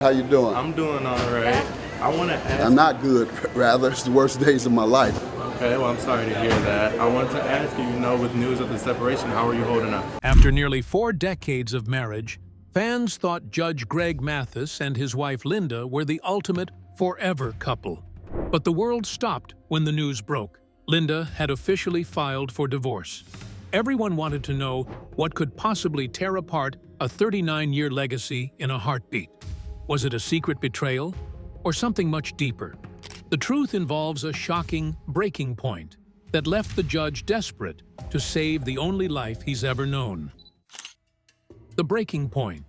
How you doing? I'm doing all right. I want to ask. I'm not good, rather. It's the worst days of my life. Okay, well, I'm sorry to hear that. I wanted to ask you, with news of the separation, how are you holding up? After nearly 4 decades of marriage, fans thought Judge Greg Mathis and his wife Linda were the ultimate forever couple. But the world stopped when the news broke. Linda had officially filed for divorce. Everyone wanted to know what could possibly tear apart a 39-year legacy in a heartbeat. Was it a secret betrayal or something much deeper? The truth involves a shocking breaking point that left the judge desperate to save the only life he's ever known. The breaking point.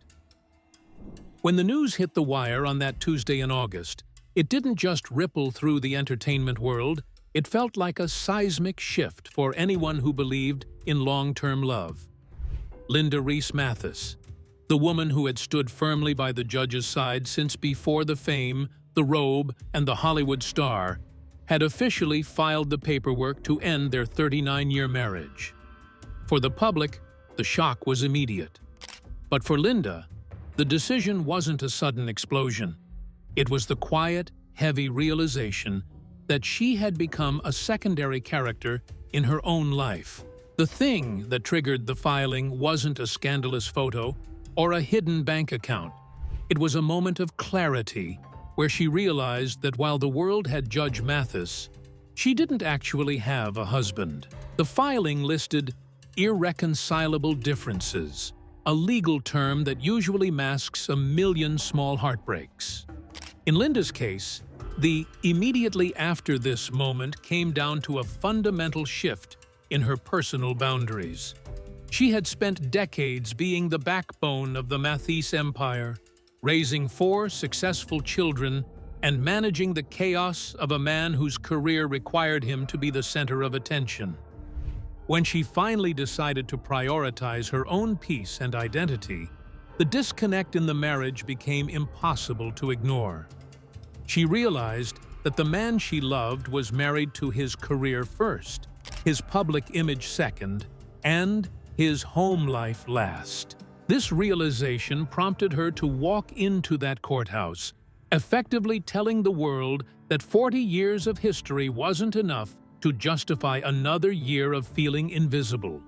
When the news hit the wire on that Tuesday in August, it didn't just ripple through the entertainment world, it felt like a seismic shift for anyone who believed in long-term love. Linda Reese Mathis, the woman who had stood firmly by the judge's side since before the fame, the robe, and the Hollywood star, had officially filed the paperwork to end their 39-year marriage. For the public, the shock was immediate. But for Linda, the decision wasn't a sudden explosion. It was the quiet, heavy realization that she had become a secondary character in her own life. The thing that triggered the filing wasn't a scandalous photo or a hidden bank account. It was a moment of clarity where she realized that while the world had Judge Mathis, she didn't actually have a husband. The filing listed irreconcilable differences, a legal term that usually masks a million small heartbreaks. In Linda's case, the immediately after this moment came down to a fundamental shift in her personal boundaries. She had spent decades being the backbone of the Mathis empire, raising 4 successful children and managing the chaos of a man whose career required him to be the center of attention. When she finally decided to prioritize her own peace and identity, the disconnect in the marriage became impossible to ignore. She realized that the man she loved was married to his career first, his public image second, and his home life last. This realization prompted her to walk into that courthouse, effectively telling the world that 40 years of history wasn't enough to justify another year of feeling invisible.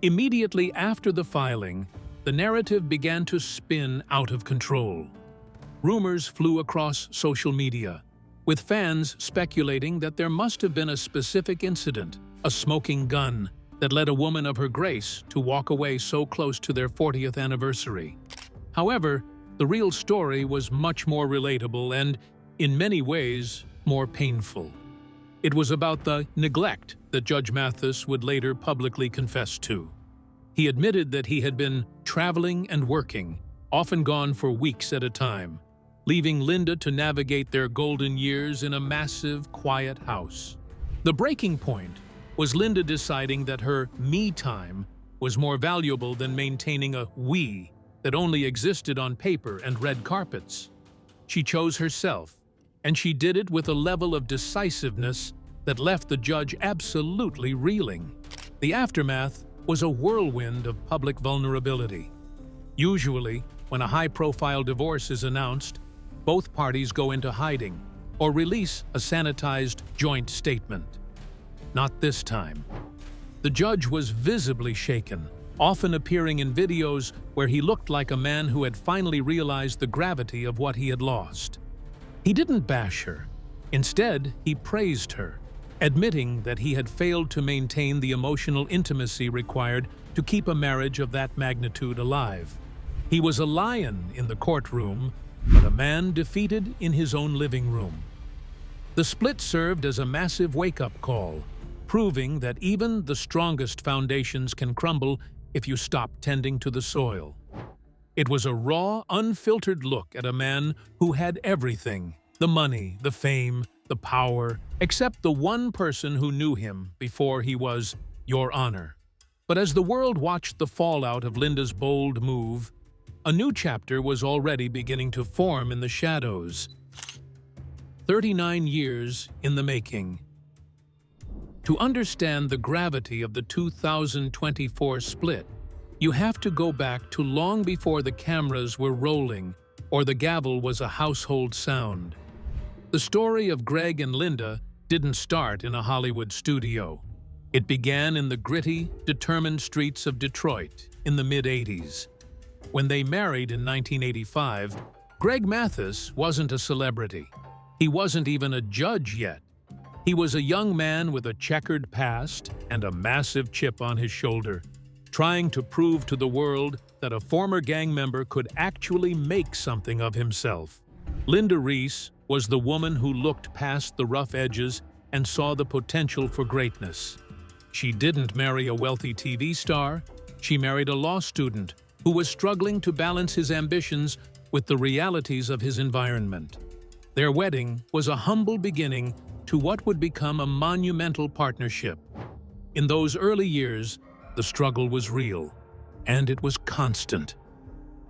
Immediately after the filing, the narrative began to spin out of control. Rumors flew across social media, with fans speculating that there must have been a specific incident, a smoking gun, that led a woman of her grace to walk away so close to their 40th anniversary. However, the real story was much more relatable and, in many ways, more painful. It was about the neglect that Judge Mathis would later publicly confess to. He admitted that he had been traveling and working, often gone for weeks at a time, leaving Linda to navigate their golden years in a massive, quiet house. The breaking point was Linda deciding that her me time was more valuable than maintaining a we that only existed on paper and red carpets. She chose herself, and she did it with a level of decisiveness that left the judge absolutely reeling. The aftermath was a whirlwind of public vulnerability. Usually, when a high-profile divorce is announced, both parties go into hiding or release a sanitized joint statement. Not this time. The judge was visibly shaken, often appearing in videos where he looked like a man who had finally realized the gravity of what he had lost. He didn't bash her. Instead, he praised her, admitting that he had failed to maintain the emotional intimacy required to keep a marriage of that magnitude alive. He was a lion in the courtroom, but a man defeated in his own living room. The split served as a massive wake-up call, proving that even the strongest foundations can crumble if you stop tending to the soil. It was a raw, unfiltered look at a man who had everything: the money, the fame, the power, except the one person who knew him before he was Your Honor. But as the world watched the fallout of Linda's bold move, a new chapter was already beginning to form in the shadows. 39 years in the making. To understand the gravity of the 2024 split, you have to go back to long before the cameras were rolling or the gavel was a household sound. The story of Greg and Linda didn't start in a Hollywood studio. It began in the gritty, determined streets of Detroit in the mid-'80s. When they married in 1985, Greg Mathis wasn't a celebrity. He wasn't even a judge yet. He was a young man with a checkered past and a massive chip on his shoulder, trying to prove to the world that a former gang member could actually make something of himself. Linda Reese was the woman who looked past the rough edges and saw the potential for greatness. She didn't marry a wealthy TV star. She married a law student who was struggling to balance his ambitions with the realities of his environment. Their wedding was a humble beginning to what would become a monumental partnership. In those early years, the struggle was real, and it was constant.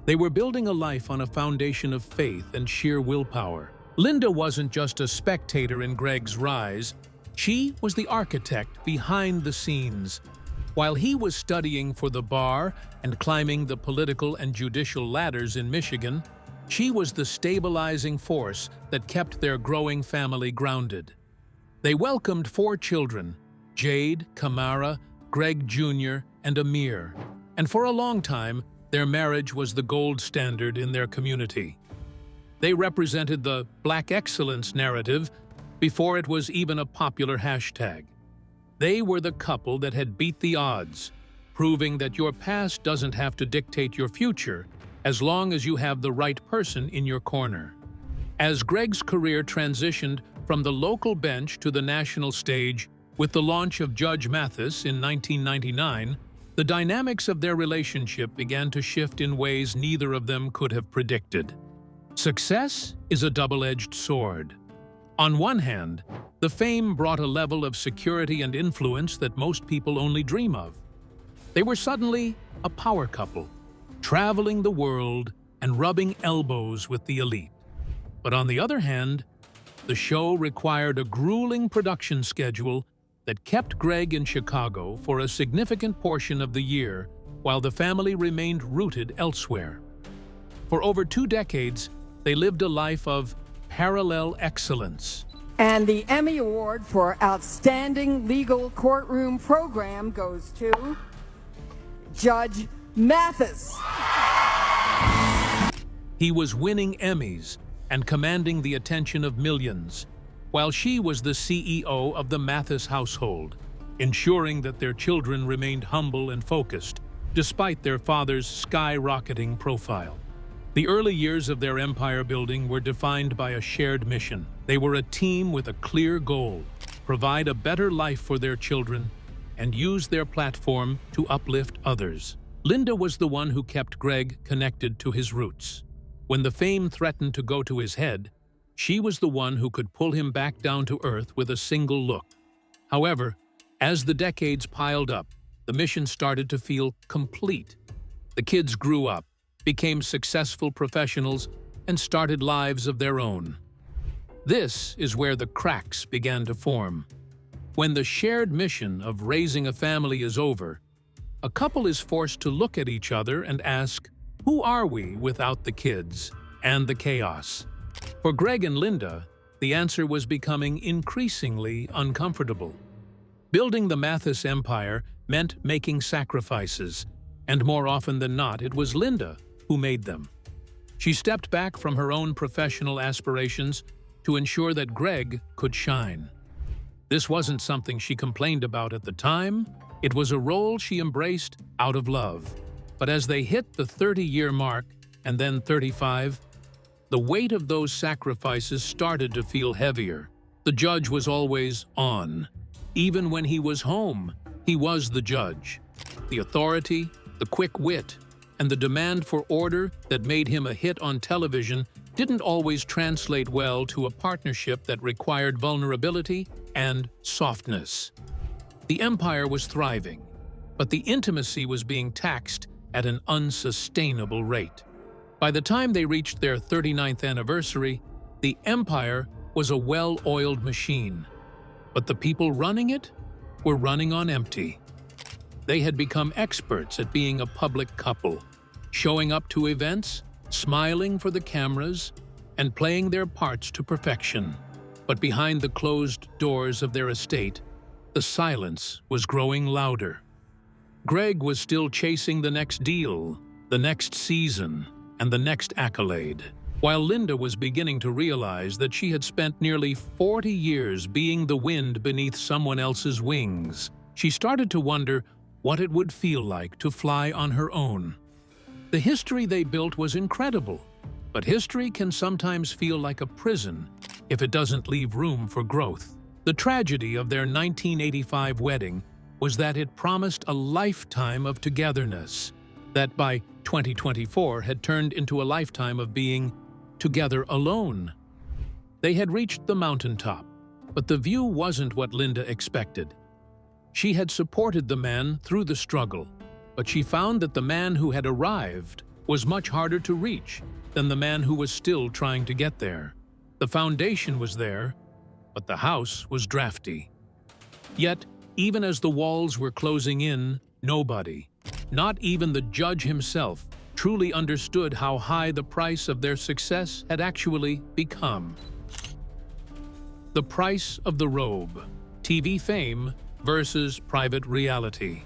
They were building a life on a foundation of faith and sheer willpower. Linda wasn't just a spectator in Greg's rise. She was the architect behind the scenes. While he was studying for the bar and climbing the political and judicial ladders in Michigan, she was the stabilizing force that kept their growing family grounded. They welcomed 4 children: Jade, Kamara, Greg Jr., and Amir. And for a long time, their marriage was the gold standard in their community. They represented the Black excellence narrative before it was even a popular hashtag. They were the couple that had beat the odds, proving that your past doesn't have to dictate your future as long as you have the right person in your corner. As Greg's career transitioned from the local bench to the national stage with the launch of Judge Mathis in 1999, the dynamics of their relationship began to shift in ways neither of them could have predicted. Success is a double-edged sword. On one hand, the fame brought a level of security and influence that most people only dream of. They were suddenly a power couple, traveling the world and rubbing elbows with the elite. But on the other hand, the show required a grueling production schedule that kept Greg in Chicago for a significant portion of the year while the family remained rooted elsewhere. For over 2 decades, they lived a life of parallel excellence. And the Emmy Award for Outstanding Legal Courtroom Program goes to Judge Mathis. He was winning Emmys and commanding the attention of millions, while she was the CEO of the Mathis household, ensuring that their children remained humble and focused, despite their father's skyrocketing profile. The early years of their empire building were defined by a shared mission. They were a team with a clear goal: provide a better life for their children and use their platform to uplift others. Linda was the one who kept Greg connected to his roots. When the fame threatened to go to his head, she was the one who could pull him back down to earth with a single look. However, as the decades piled up, the mission started to feel complete. The kids grew up, became successful professionals, and started lives of their own. This is where the cracks began to form. When the shared mission of raising a family is over, a couple is forced to look at each other and ask, who are we without the kids and the chaos? For Greg and Linda, the answer was becoming increasingly uncomfortable. Building the Mathis empire meant making sacrifices, and more often than not, it was Linda who made them. She stepped back from her own professional aspirations to ensure that Greg could shine. This wasn't something she complained about at the time. It was a role she embraced out of love. But as they hit the 30-year mark, and then 35, the weight of those sacrifices started to feel heavier. The judge was always on. Even when he was home, he was the judge. The authority, the quick wit, and the demand for order that made him a hit on television didn't always translate well to a partnership that required vulnerability and softness. The empire was thriving, but the intimacy was being taxed at an unsustainable rate. By the time they reached their 39th anniversary, the empire was a well-oiled machine, but the people running it were running on empty. They had become experts at being a public couple, showing up to events smiling for the cameras and playing their parts to perfection. But behind the closed doors of their estate, the silence was growing louder. Greg was still chasing the next deal, the next season, and the next accolade, while Linda was beginning to realize that she had spent nearly 40 years being the wind beneath someone else's wings. She started to wonder what it would feel like to fly on her own. The history they built was incredible, but history can sometimes feel like a prison if it doesn't leave room for growth. The tragedy of their 1985 wedding was that it promised a lifetime of togetherness, that by 2024 had turned into a lifetime of being together alone. They had reached the mountaintop, but the view wasn't what Linda expected. She had supported the man through the struggle, but she found that the man who had arrived was much harder to reach than the man who was still trying to get there. The foundation was there, but the house was drafty. Yet, even as the walls were closing in, nobody, not even the judge himself, truly understood how high the price of their success had actually become. The price of the robe, TV fame versus private reality.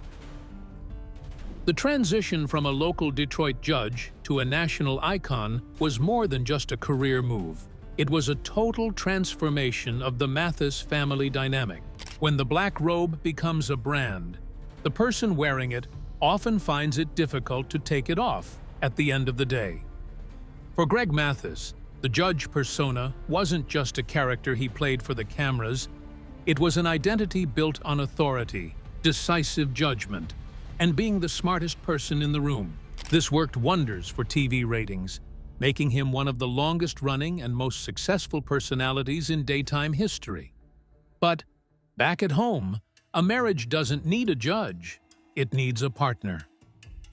The transition from a local Detroit judge to a national icon was more than just a career move. It was a total transformation of the Mathis family dynamic. When the black robe becomes a brand, the person wearing it often finds it difficult to take it off at the end of the day. For Greg Mathis, the judge persona wasn't just a character he played for the cameras. It was an identity built on authority, decisive judgment, and being the smartest person in the room. This worked wonders for TV ratings, making him one of the longest-running and most successful personalities in daytime history. But back at home, a marriage doesn't need a judge. It needs a partner.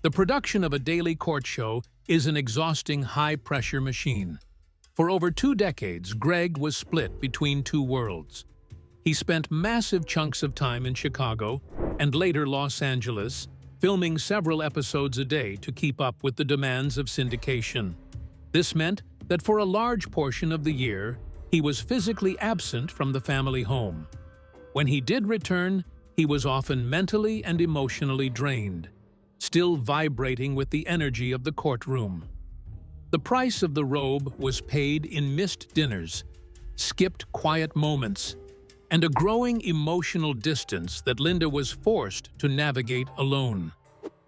The production of a daily court show is an exhausting, high-pressure machine. For over 2 decades, Greg was split between two worlds. He spent massive chunks of time in Chicago and later Los Angeles, filming several episodes a day to keep up with the demands of syndication. This meant that for a large portion of the year, he was physically absent from the family home. When he did return, he was often mentally and emotionally drained, still vibrating with the energy of the courtroom. The price of the robe was paid in missed dinners, skipped quiet moments, and a growing emotional distance that Linda was forced to navigate alone.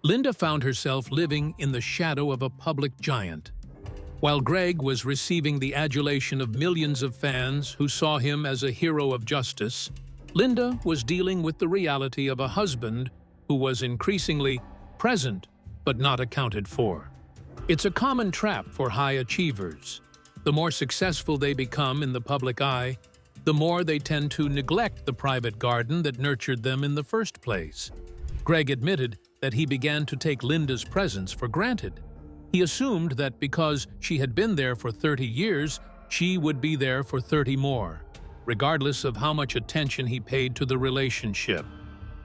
Linda found herself living in the shadow of a public giant. While Greg was receiving the adulation of millions of fans who saw him as a hero of justice, Linda was dealing with the reality of a husband who was increasingly present but not accounted for. It's a common trap for high achievers. The more successful they become in the public eye, the more they tend to neglect the private garden that nurtured them in the first place. Greg admitted that he began to take Linda's presence for granted. He assumed that because she had been there for 30 years, she would be there for 30 more, regardless of how much attention he paid to the relationship.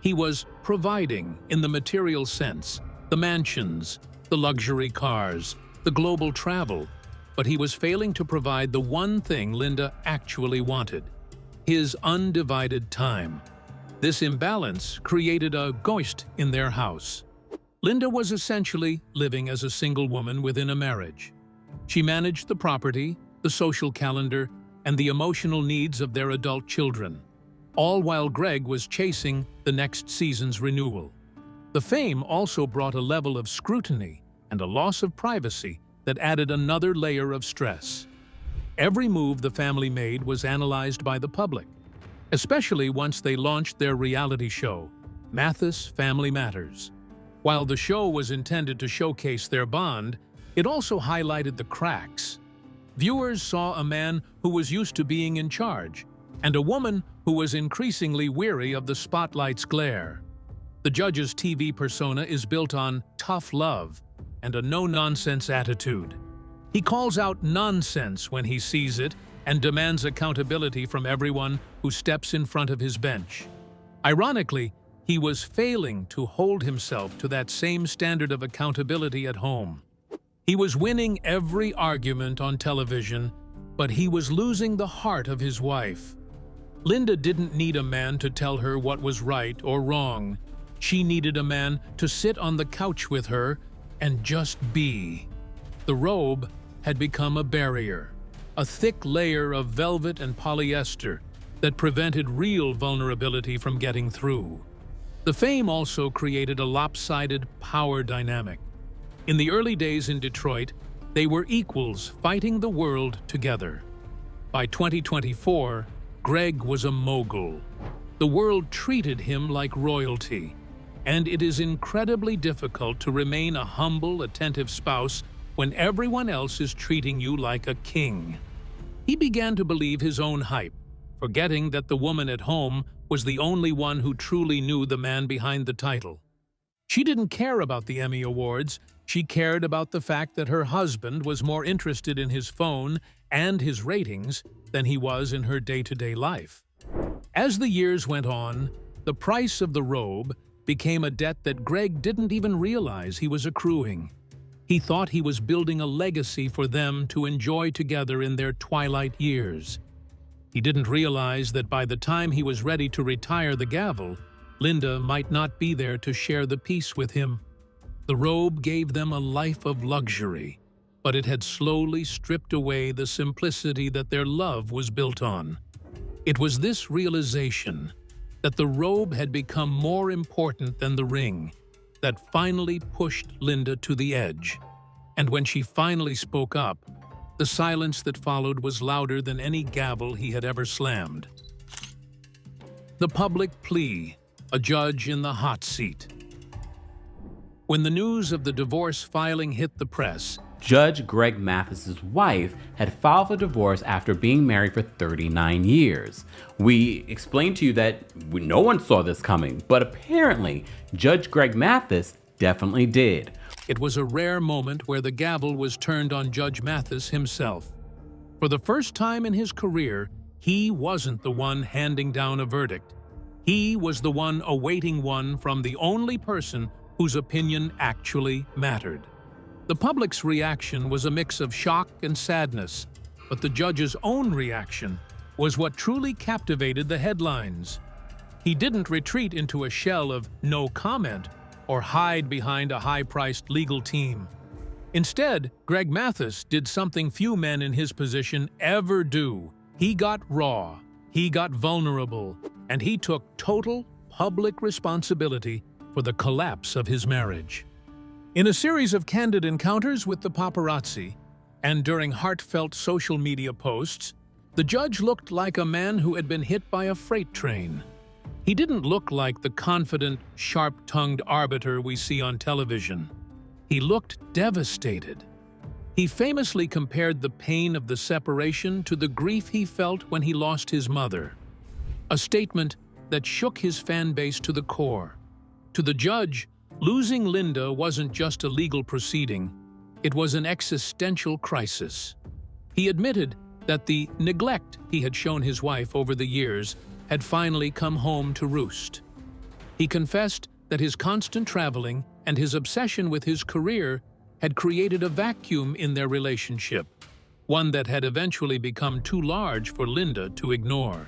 He was providing in the material sense, the mansions, the luxury cars, the global travel, but he was failing to provide the one thing Linda actually wanted: his undivided time. This imbalance created a ghost in their house. Linda was essentially living as a single woman within a marriage. She managed the property, the social calendar, and the emotional needs of their adult children, all while Greg was chasing the next season's renewal. The fame also brought a level of scrutiny and a loss of privacy that added another layer of stress. Every move the family made was analyzed by the public, especially once they launched their reality show, Mathis Family Matters. While the show was intended to showcase their bond, it also highlighted the cracks. Viewers saw a man who was used to being in charge, and a woman who was increasingly weary of the spotlight's glare. The judge's TV persona is built on tough love and a no-nonsense attitude. He calls out nonsense when he sees it and demands accountability from everyone who steps in front of his bench. Ironically, he was failing to hold himself to that same standard of accountability at home. He was winning every argument on television, but he was losing the heart of his wife. Linda didn't need a man to tell her what was right or wrong. She needed a man to sit on the couch with her and just be. The robe had become a barrier, a thick layer of velvet and polyester that prevented real vulnerability from getting through. The fame also created a lopsided power dynamic. In the early days in Detroit, they were equals fighting the world together. By 2024, Greg was a mogul. The world treated him like royalty, and it is incredibly difficult to remain a humble, attentive spouse when everyone else is treating you like a king. He began to believe his own hype, forgetting that the woman at home was the only one who truly knew the man behind the title. She didn't care about the Emmy Awards. She cared about the fact that her husband was more interested in his phone and his ratings than he was in her day-to-day life. As the years went on, the price of the robe became a debt that Greg didn't even realize he was accruing. He thought he was building a legacy for them to enjoy together in their twilight years. He didn't realize that by the time he was ready to retire the gavel, Linda might not be there to share the peace with him. The robe gave them a life of luxury, but it had slowly stripped away the simplicity that their love was built on. It was this realization that the robe had become more important than the ring that finally pushed Linda to the edge. And when she finally spoke up, the silence that followed was louder than any gavel he had ever slammed. The public plea, a judge in the hot seat. When the news of the divorce filing hit the press, Judge Greg Mathis's wife had filed for divorce after being married for 39 years. We explained to you that no one saw this coming, but apparently Judge Greg Mathis definitely did. it was a rare moment where the gavel was turned on Judge Mathis himself. For the first time in his career, he wasn't the one handing down a verdict. He was the one awaiting one from the only person whose opinion actually mattered. The public's reaction was a mix of shock and sadness, but the judge's own reaction was what truly captivated the headlines. He didn't retreat into a shell of no comment or hide behind a high-priced legal team. Instead, Greg Mathis did something few men in his position ever do. He got raw, he got vulnerable, and he took total public responsibility for the collapse of his marriage. In a series of candid encounters with the paparazzi, and during heartfelt social media posts, the judge looked like a man who had been hit by a freight train. He didn't look like the confident, sharp-tongued arbiter we see on television. He looked devastated. He famously compared the pain of the separation to the grief he felt when he lost his mother, a statement that shook his fan base to the core. To the judge, losing Linda wasn't just a legal proceeding, it was an existential crisis. He admitted that the neglect he had shown his wife over the years had finally come home to roost. He confessed that his constant traveling and his obsession with his career had created a vacuum in their relationship, one that had eventually become too large for Linda to ignore.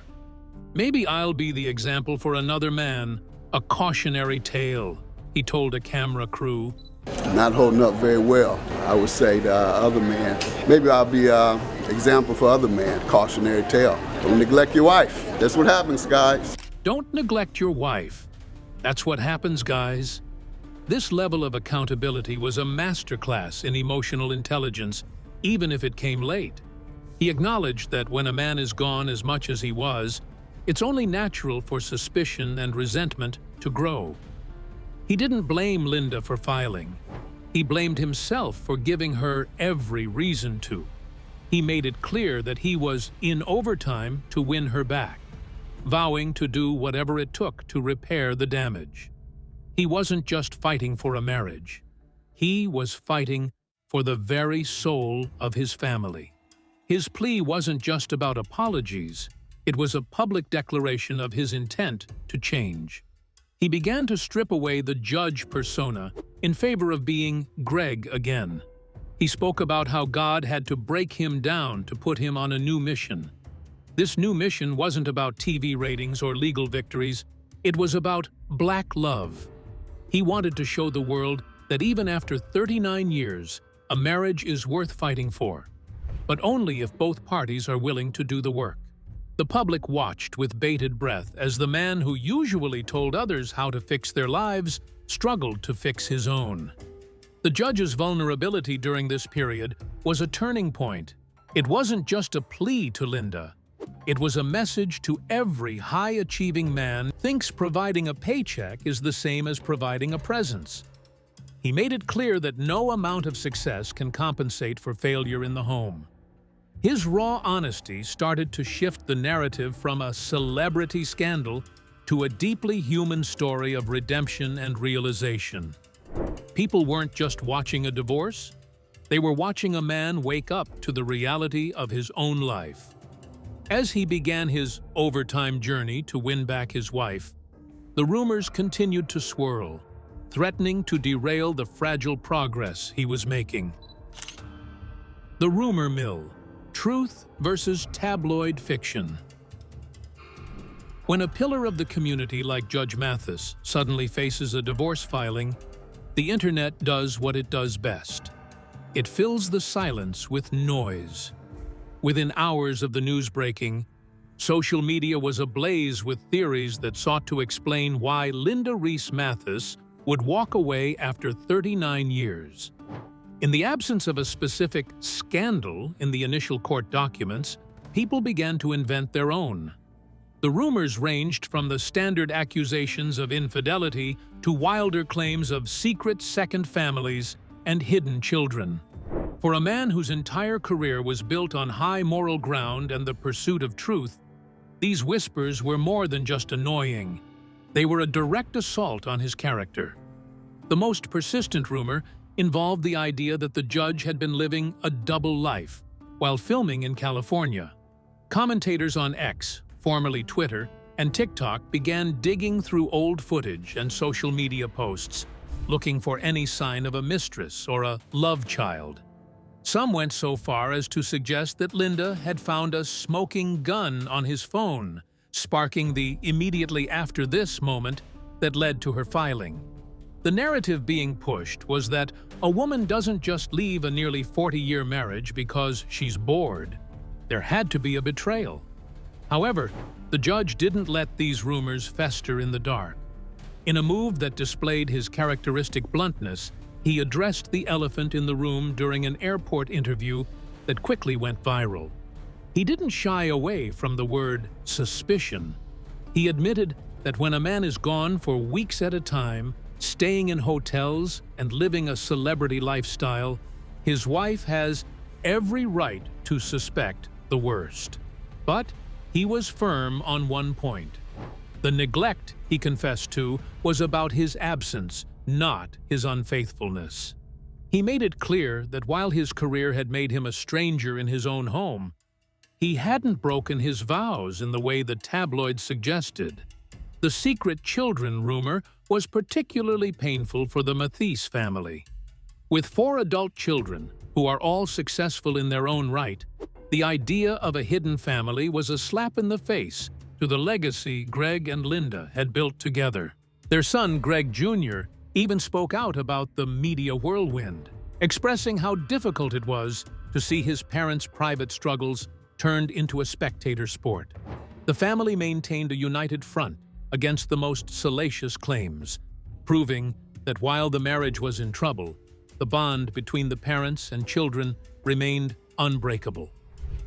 "Maybe I'll be the example for another man, a cautionary tale," he told a camera crew. Not holding up very well, I would say to other men. Maybe I'll be an example for other men, cautionary tale. Don't neglect your wife. That's what happens, guys. Don't neglect your wife. That's what happens, guys. This level of accountability was a masterclass in emotional intelligence, even if it came late. He acknowledged that when a man is gone as much as he was, it's only natural for suspicion and resentment to grow. He didn't blame Linda for filing. He blamed himself for giving her every reason to. He made it clear that he was in overtime to win her back, vowing to do whatever it took to repair the damage. He wasn't just fighting for a marriage. He was fighting for the very soul of his family. His plea wasn't just about apologies. It was a public declaration of his intent to change. He began to strip away the judge persona in favor of being Greg again. He spoke about how God had to break him down to put him on a new mission. This new mission wasn't about TV ratings or legal victories. It was about black love. He wanted to show the world that even after 39 years, a marriage is worth fighting for, but only if both parties are willing to do the work. The public watched with bated breath as the man who usually told others how to fix their lives struggled to fix his own. The judge's vulnerability during this period was a turning point. It wasn't just a plea to Linda. It was a message to every high-achieving man who thinks providing a paycheck is the same as providing a presence. He made it clear that no amount of success can compensate for failure in the home. His raw honesty started to shift the narrative from a celebrity scandal to a deeply human story of redemption and realization. People weren't just watching a divorce, they were watching a man wake up to the reality of his own life. As he began his overtime journey to win back his wife, the rumors continued to swirl, threatening to derail the fragile progress he was making. The rumor mill: truth versus tabloid fiction. When a pillar of the community like Judge Mathis suddenly faces a divorce filing, the internet does what it does best. It fills the silence with noise. Within hours of the news breaking, social media was ablaze with theories that sought to explain why Linda Reese Mathis would walk away after 39 years. In the absence of a specific scandal in the initial court documents, people began to invent their own. The rumors ranged from the standard accusations of infidelity to wilder claims of secret second families and hidden children. For a man whose entire career was built on high moral ground and the pursuit of truth, these whispers were more than just annoying. They were a direct assault on his character. The most persistent rumor involved the idea that the judge had been living a double life while filming in California. Commentators on X, formerly Twitter, and TikTok began digging through old footage and social media posts, looking for any sign of a mistress or a love child. Some went so far as to suggest that Linda had found a smoking gun on his phone, sparking the "immediately after this" moment that led to her filing. The narrative being pushed was that a woman doesn't just leave a nearly 40-year marriage because she's bored. There had to be a betrayal. However, the judge didn't let these rumors fester in the dark. In a move that displayed his characteristic bluntness, he addressed the elephant in the room during an airport interview that quickly went viral. He didn't shy away from the word suspicion. He admitted that when a man is gone for weeks at a time, staying in hotels and living a celebrity lifestyle, his wife has every right to suspect the worst. But he was firm on one point. The neglect he confessed to was about his absence, not his unfaithfulness. He made it clear that while his career had made him a stranger in his own home, he hadn't broken his vows in the way the tabloids suggested. The secret children rumor was particularly painful for the Mathis family. With 4 adult children, who are all successful in their own right, the idea of a hidden family was a slap in the face to the legacy Greg and Linda had built together. Their son, Greg Jr., even spoke out about the media whirlwind, expressing how difficult it was to see his parents' private struggles turned into a spectator sport. The family maintained a united front against the most salacious claims, proving that while the marriage was in trouble, the bond between the parents and children remained unbreakable.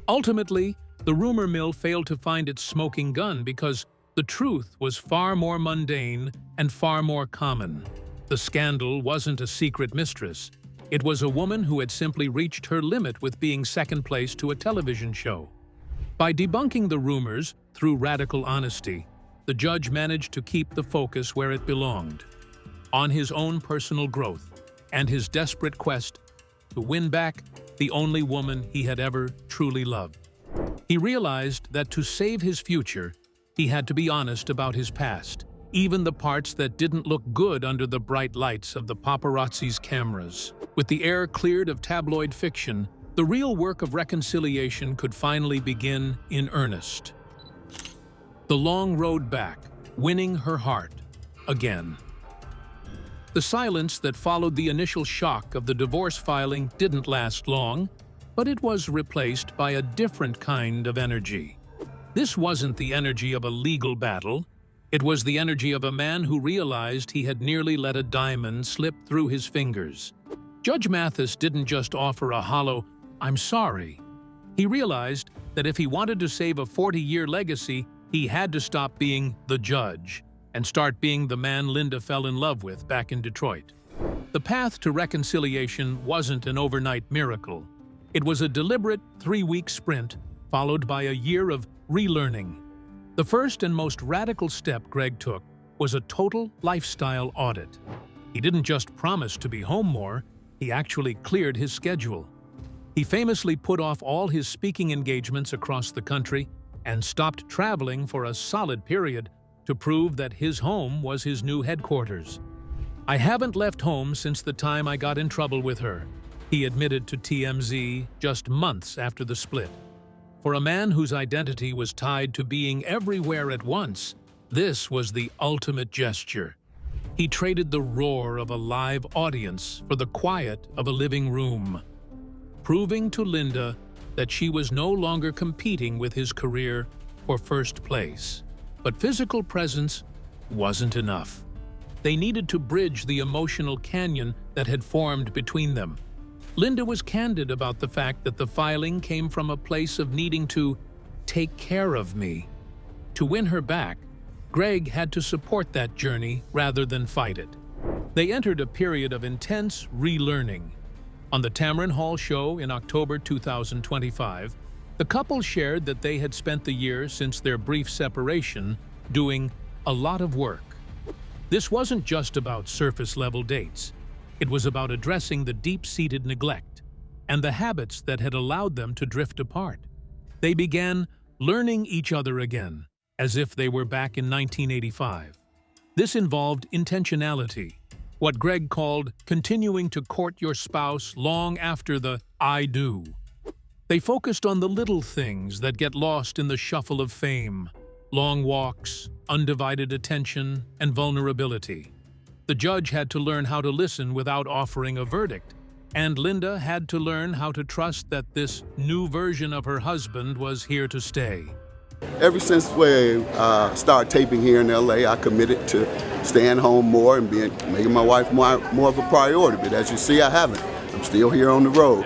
Ultimately, the rumor mill failed to find its smoking gun because the truth was far more mundane and far more common. The scandal wasn't a secret mistress. It was a woman who had simply reached her limit with being second place to a television show. By debunking the rumors through radical honesty, the judge managed to keep the focus where it belonged, on his own personal growth and his desperate quest to win back the only woman he had ever truly loved. He realized that to save his future, he had to be honest about his past, even the parts that didn't look good under the bright lights of the paparazzi's cameras. With the air cleared of tabloid fiction, the real work of reconciliation could finally begin in earnest. The long road back, winning her heart again. The silence that followed the initial shock of the divorce filing didn't last long, but it was replaced by a different kind of energy. This wasn't the energy of a legal battle. It was the energy of a man who realized he had nearly let a diamond slip through his fingers. Judge Mathis didn't just offer a hollow, "I'm sorry." He realized that if he wanted to save a 40-year legacy, he had to stop being the judge and start being the man Linda fell in love with back in Detroit. The path to reconciliation wasn't an overnight miracle. It was a deliberate 3-week sprint followed by a year of relearning. The first and most radical step Greg took was a total lifestyle audit. He didn't just promise to be home more, he actually cleared his schedule. He famously put off all his speaking engagements across the country and stopped traveling for a solid period to prove that his home was his new headquarters. "I haven't left home since the time I got in trouble with her," he admitted to TMZ just months after the split. For a man whose identity was tied to being everywhere at once, this was the ultimate gesture. He traded the roar of a live audience for the quiet of a living room, proving to Linda that she was no longer competing with his career for first place. But physical presence wasn't enough. They needed to bridge the emotional canyon that had formed between them. Linda was candid about the fact that the filing came from a place of needing to take care of me. To win her back, Greg had to support that journey rather than fight it. They entered a period of intense relearning. On the Tamron Hall show in October 2025, the couple shared that they had spent the year since their brief separation doing a lot of work. This wasn't just about surface-level dates. It was about addressing the deep-seated neglect and the habits that had allowed them to drift apart. They began learning each other again, as if they were back in 1985. This involved intentionality, what Greg called continuing to court your spouse long after the "I do." They focused on the little things that get lost in the shuffle of fame: long walks, undivided attention, and vulnerability. The judge had to learn how to listen without offering a verdict, and Linda had to learn how to trust that this new version of her husband was here to stay. Ever since we started taping here in LA, I committed to staying home more and making my wife more of a priority. But as you see, I haven't. I'm still here on the road.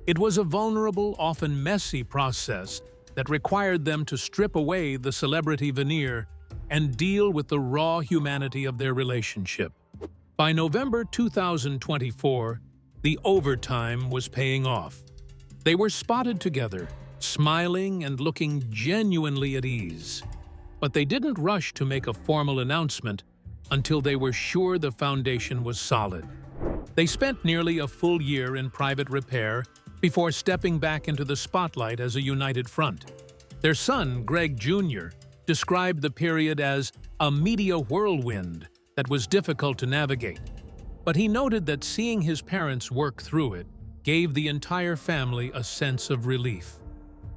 It was a vulnerable, often messy process that required them to strip away the celebrity veneer and deal with the raw humanity of their relationship. By November 2024, the overtime was paying off. They were spotted together, smiling and looking genuinely at ease. But they didn't rush to make a formal announcement until they were sure the foundation was solid. They spent nearly a full year in private repair before stepping back into the spotlight as a united front. Their son, Greg Jr., described the period as a media whirlwind that was difficult to navigate. But he noted that seeing his parents work through it gave the entire family a sense of relief.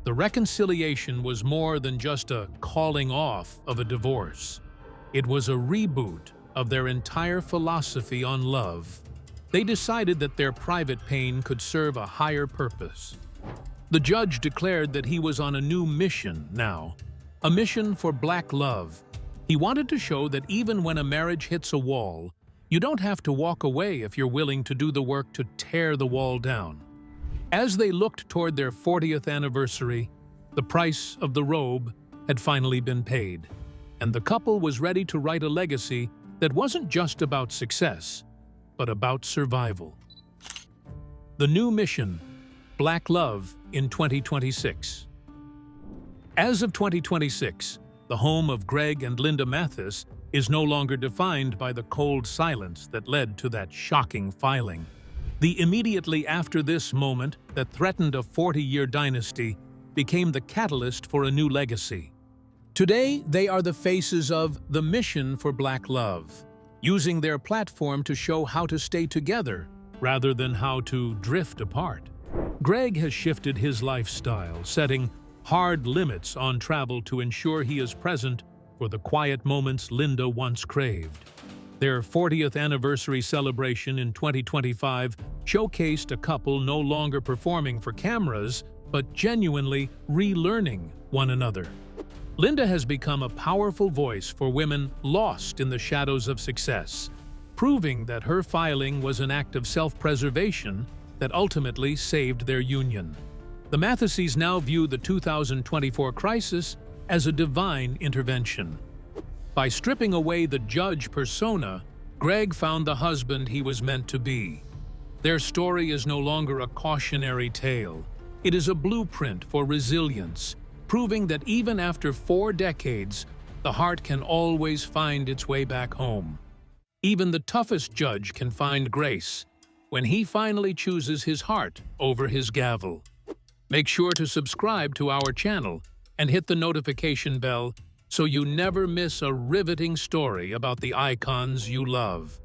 The reconciliation was more than just a calling off of a divorce. It was a reboot of their entire philosophy on love. They decided that their private pain could serve a higher purpose. The judge declared that he was on a new mission now, a mission for Black love. He wanted to show that even when a marriage hits a wall, you don't have to walk away if you're willing to do the work to tear the wall down. As they looked toward their 40th anniversary, the price of the robe had finally been paid, and the couple was ready to write a legacy that wasn't just about success, but about survival. The new mission, Black love in 2026. As of 2026, the home of Greg and Linda Mathis is no longer defined by the cold silence that led to that shocking filing. The immediately after this moment that threatened a 40-year dynasty became the catalyst for a new legacy. Today, they are the faces of the mission for Black love, using their platform to show how to stay together rather than how to drift apart. Greg has shifted his lifestyle, setting hard limits on travel to ensure he is present for the quiet moments Linda once craved. Their 40th anniversary celebration in 2025 showcased a couple no longer performing for cameras, but genuinely relearning one another. Linda has become a powerful voice for women lost in the shadows of success, proving that her filing was an act of self-preservation that ultimately saved their union. The Mathises now view the 2024 crisis as a divine intervention. By stripping away the judge persona, Greg found the husband he was meant to be. Their story is no longer a cautionary tale. It is a blueprint for resilience, proving that even after 4 decades, the heart can always find its way back home. Even the toughest judge can find grace when he finally chooses his heart over his gavel. Make sure to subscribe to our channel and hit the notification bell so you never miss a riveting story about the icons you love.